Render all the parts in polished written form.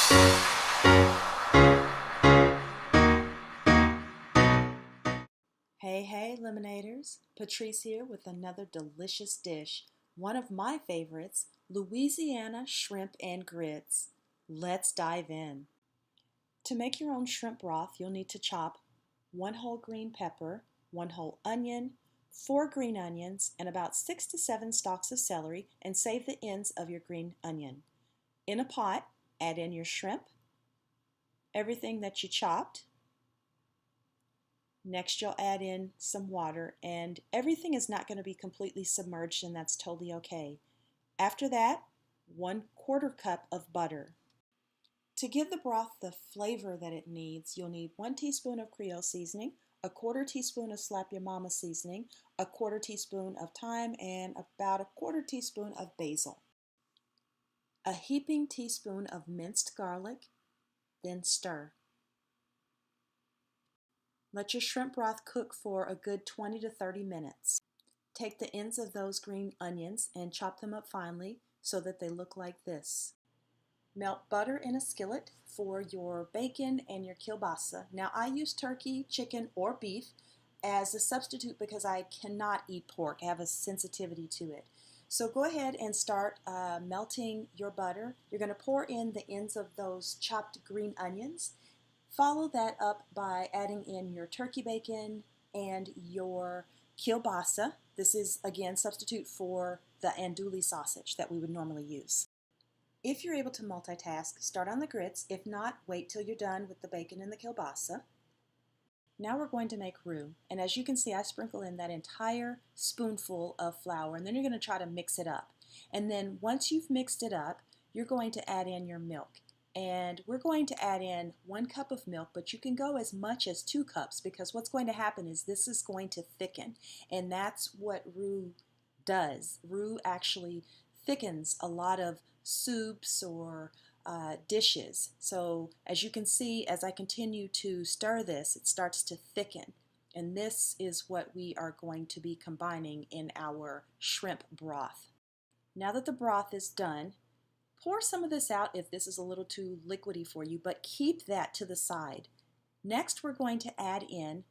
Hey, Lemonaders! Patrice here with another delicious dish, one of my favorites, Louisiana Shrimp and Grits. Let's dive in. To make your own shrimp broth, you'll need to chop 1 whole green pepper, 1 whole onion, 4 green onions, and about 6 to 7 stalks of celery, and save the ends of your green onion. In a pot, add in your shrimp, everything that you chopped. Next, you'll add in some water, and everything is not going to be completely submerged, and that's totally okay. After that, 1/4 cup of butter. To give the broth the flavor that it needs, you'll need 1 teaspoon of Creole seasoning, a 1/4 teaspoon of Slap Your Mama seasoning, a 1/4 teaspoon of thyme, and about a 1/4 teaspoon of basil. A heaping teaspoon of minced garlic, then stir. Let your shrimp broth cook for a good 20 to 30 minutes. Take the ends of those green onions and chop them up finely so that they look like this. Melt butter in a skillet for your bacon and your kielbasa. Now I use turkey, chicken, or beef as a substitute because I cannot eat pork. I have a sensitivity to it. So go ahead and start melting your butter. You're going to pour in the ends of those chopped green onions. Follow that up by adding in your turkey bacon and your kielbasa. This is, again, substitute for the andouille sausage that we would normally use. If you're able to multitask, start on the grits. If not, wait till you're done with the bacon and the kielbasa. Now we're going to make roux. And as you can see, I sprinkle in that entire spoonful of flour, and then you're going to try to mix it up. And then once you've mixed it up, you're going to add in your milk. And we're going to add in 1 cup of milk, but you can go as much as 2 cups because what's going to happen is this is going to thicken, and that's what roux does. Roux actually thickens a lot of soups or dishes. So as you can see, as I continue to stir this, it starts to thicken, and this is what we are going to be combining in our shrimp broth. Now that the broth is done, pour some of this out if this is a little too liquidy for you, but keep that to the side. Next, we're going to add in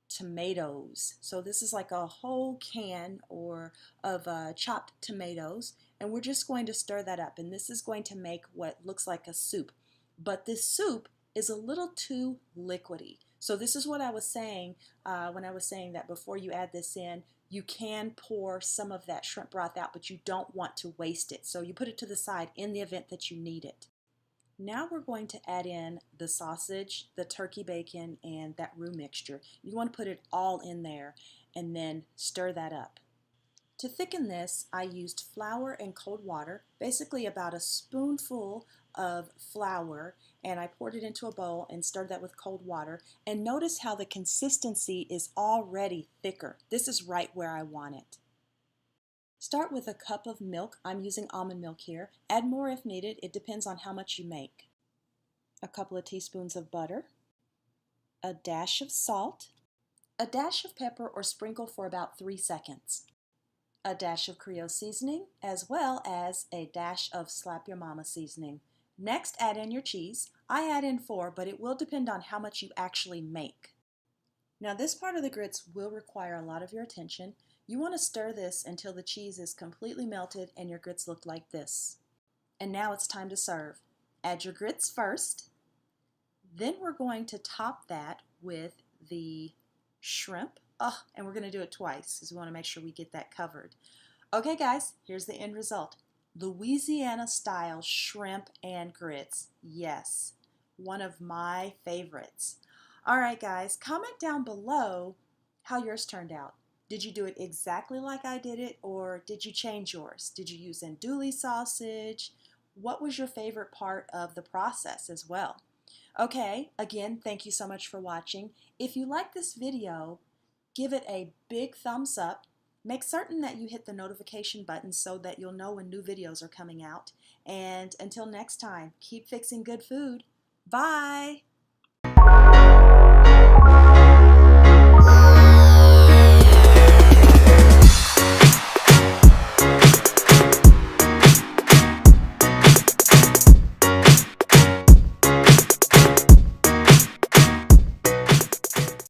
tomatoes. So this is like a whole can of chopped tomatoes, and we're just going to stir that up, and this is going to make what looks like a soup. But this soup is a little too liquidy. So this is what I was saying when I was saying that before you add this in, you can pour some of that shrimp broth out, but you don't want to waste it. So you put it to the side in the event that you need it. Now we're going to add in the sausage, the turkey bacon, and that roux mixture. You want to put it all in there and then stir that up. To thicken this, I used flour and cold water, basically about a spoonful of flour, and I poured it into a bowl and stirred that with cold water. And notice how the consistency is already thicker. This is right where I want it. Start with a cup of milk. I'm using almond milk here. Add more if needed. It depends on how much you make. A couple of teaspoons of butter, a dash of salt, a dash of pepper or sprinkle for about 3 seconds, a dash of Creole seasoning, as well as a dash of Slap Your Mama seasoning. Next, add in your cheese. I add in 4, but it will depend on how much you actually make. Now this part of the grits will require a lot of your attention. You want to stir this until the cheese is completely melted and your grits look like this. And now it's time to serve. Add your grits first. Then we're going to top that with the shrimp. And we're going to do it twice because we want to make sure we get that covered. Okay guys, here's the end result. Louisiana style shrimp and grits. Yes, one of my favorites. Alright guys, comment down below how yours turned out. Did you do it exactly like I did it, or did you change yours? Did you use andouille sausage? What was your favorite part of the process as well? Okay, again, thank you so much for watching. If you like this video, give it a big thumbs up. Make certain that you hit the notification button so that you'll know when new videos are coming out. And until next time, keep fixing good food. Bye!